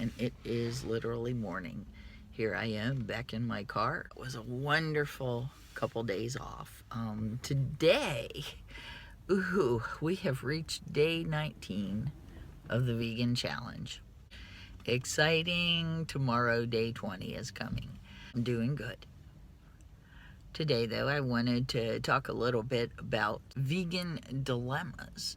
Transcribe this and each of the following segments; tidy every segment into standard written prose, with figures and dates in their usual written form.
and it is literally morning. Here I am back in my car. It was a wonderful couple days off. Today, we have reached day 19 of the vegan challenge. Exciting. Tomorrow, day 20 is coming. I'm doing good. Today, though, I wanted to talk a little bit about vegan dilemmas.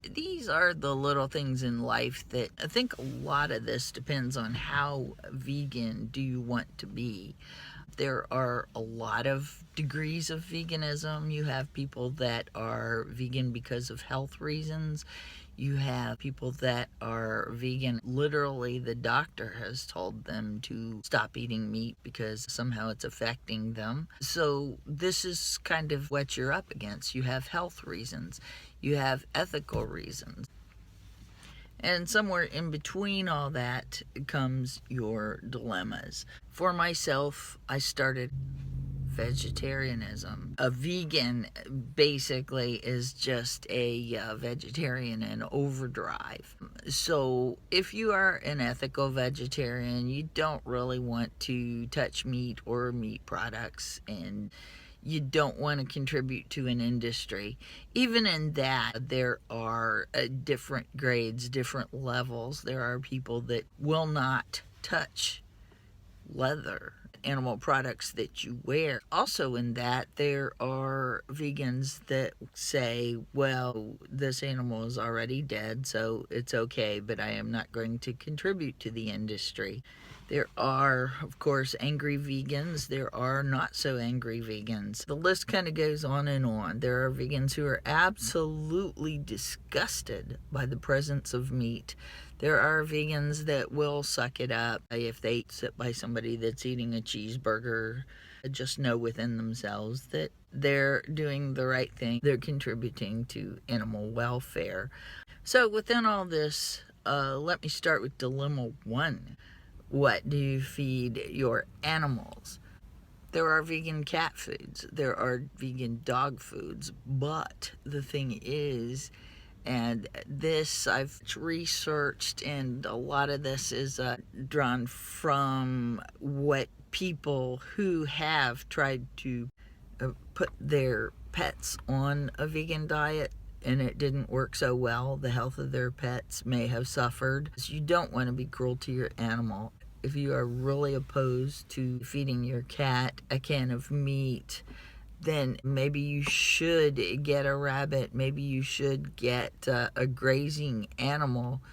These are the little things in life that I think a lot of this depends on how vegan do you want to be. There are a lot of degrees of veganism. You have people that are vegan because of health reasons. You have people that are vegan, literally the doctor has told them to stop eating meat because somehow it's affecting them. So this is kind of what you're up against. You have health reasons, you have ethical reasons. And somewhere in between all that comes your dilemmas. For myself, I started vegetarianism. A vegan basically is just a vegetarian in overdrive. So if you are an ethical vegetarian, you don't really want to touch meat or meat products, and you don't want to contribute to an industry. Even in that, there are different grades, different levels. There are people that will not touch leather, animal products that you wear. Also in that, there are vegans that say, well, this animal is already dead, so it's okay, but I am not going to contribute to the industry. There are, of course, angry vegans. There are not so angry vegans. The list kind of goes on and on. There are vegans who are absolutely disgusted by the presence of meat. There are vegans that will suck it up if they sit by somebody that's eating a cheeseburger. Just know within themselves that they're doing the right thing. They're contributing to animal welfare. So within all this, let me start with dilemma one. What do you feed your animals? There are vegan cat foods. There are vegan dog foods. But the thing is, and this I've researched, and a lot of this is drawn from what people who have tried to put their pets on a vegan diet and it didn't work so well. The health of their pets may have suffered. So you don't want to be cruel to your animal. If you are really opposed to feeding your cat a can of meat, then maybe you should get a rabbit. Maybe you should get a grazing animal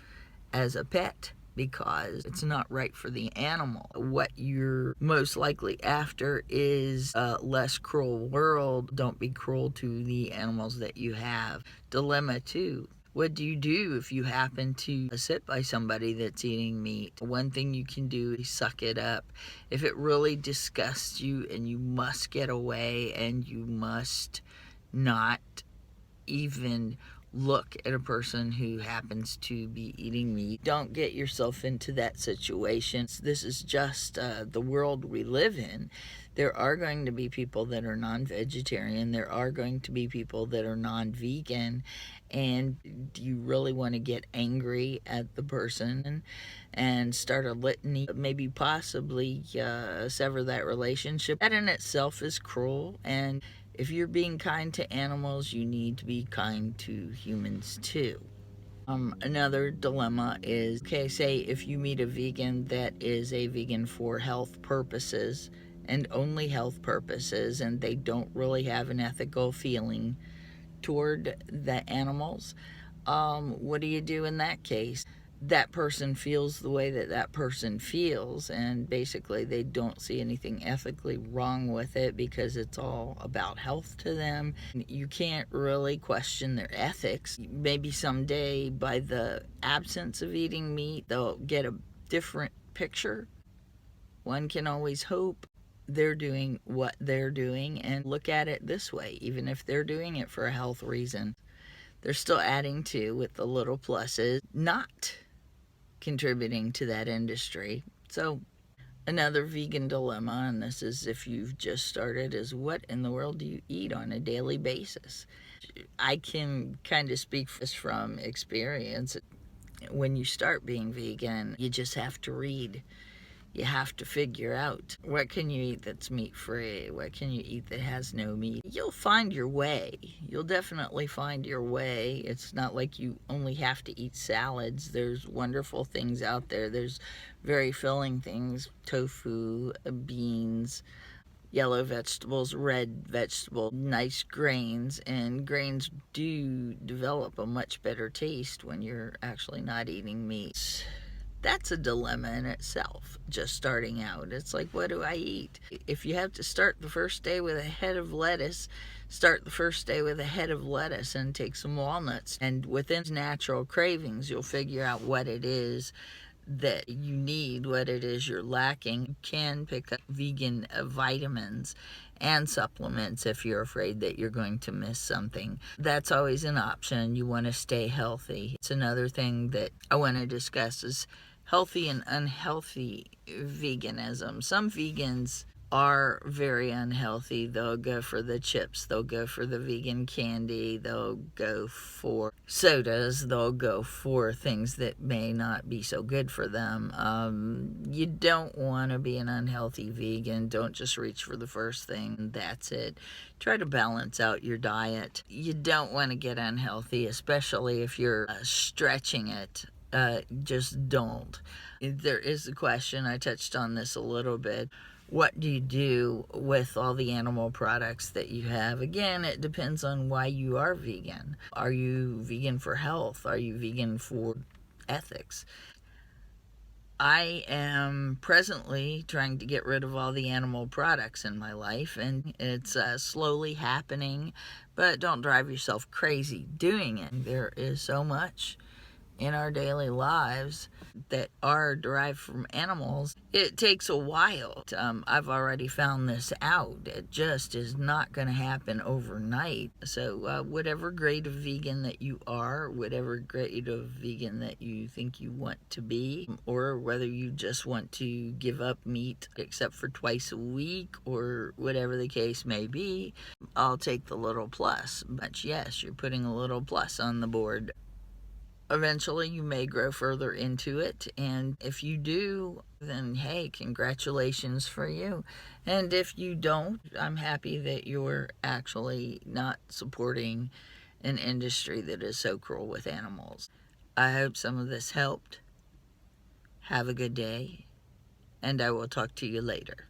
as a pet, because it's not right for the animal. What you're most likely after is a less cruel world. Don't be cruel to the animals that you have. Dilemma two. What do you do if you happen to sit by somebody that's eating meat? One thing you can do is suck it up. If it really disgusts you and you must get away and you must not even look at a person who happens to be eating meat, don't get yourself into that situation. This is just the world we live in. There are going to be people that are non-vegetarian. There are going to be people that are non-vegan. And do you really want to get angry at the person and start a litany, maybe possibly sever that relationship? That in itself is cruel. And if you're being kind to animals, you need to be kind to humans too. Another dilemma is, okay, say if you meet a vegan that is a vegan for health purposes and only health purposes, and they don't really have an ethical feeling toward the animals, what do you do in that case? That person feels the way that that person feels, and basically they don't see anything ethically wrong with it because it's all about health to them. You can't really question their ethics. Maybe someday, by the absence of eating meat, they'll get a different picture. One can always hope. They're doing what they're doing, and look at it this way: even if they're doing it for a health reason, they're still adding to, with the little pluses, not contributing to that industry. So another vegan dilemma, and this is if you've just started, is what in the world do you eat on a daily basis? I can kind of speak from experience. When you start being vegan, you just have to read. You have to figure out what can you eat that's meat free, what can you eat that has no meat. You'll find your way. You'll definitely find your way. It's not like you only have to eat salads. There's wonderful things out there. There's very filling things: tofu, beans, yellow vegetables, red vegetables, nice grains, and grains do develop a much better taste when you're actually not eating meat. That's a dilemma in itself, just starting out. It's like, what do I eat? If you have to start the first day with a head of lettuce, start the first day with a head of lettuce and take some walnuts. And within natural cravings, you'll figure out what it is that you need, what it is you're lacking. You can pick up vegan vitamins and supplements if you're afraid that you're going to miss something. That's always an option. You want to stay healthy. It's another thing that I want to discuss is healthy and unhealthy veganism. Some vegans are very unhealthy. They'll go for the chips, they'll go for the vegan candy, they'll go for sodas, they'll go for things that may not be so good for them. You don't want to be an unhealthy vegan. Don't just reach for the first thing, that's it. Try to balance out your diet. You don't want to get unhealthy, especially if you're stretching it. Just don't. There is a question, I touched on this a little bit. What do you do with all the animal products that you have? Again, it depends on why you are vegan. Are you vegan for health? Are you vegan for ethics? I am presently trying to get rid of all the animal products in my life, and it's slowly happening, but don't drive yourself crazy doing it. There is so much in our daily lives that are derived from animals. It takes a while. I've already found this out. It just is not going to happen overnight. So whatever grade of vegan that you are, whatever grade of vegan that you think you want to be, or whether you just want to give up meat except for twice a week, or whatever the case may be, I'll take the little plus. But yes, you're putting a little plus on the board. Eventually you may grow further into it, and if you do, then hey, congratulations for you. And if you don't, I'm happy that you're actually not supporting an industry that is so cruel with animals. I hope some of this helped. Have a good day, and I will talk to you later.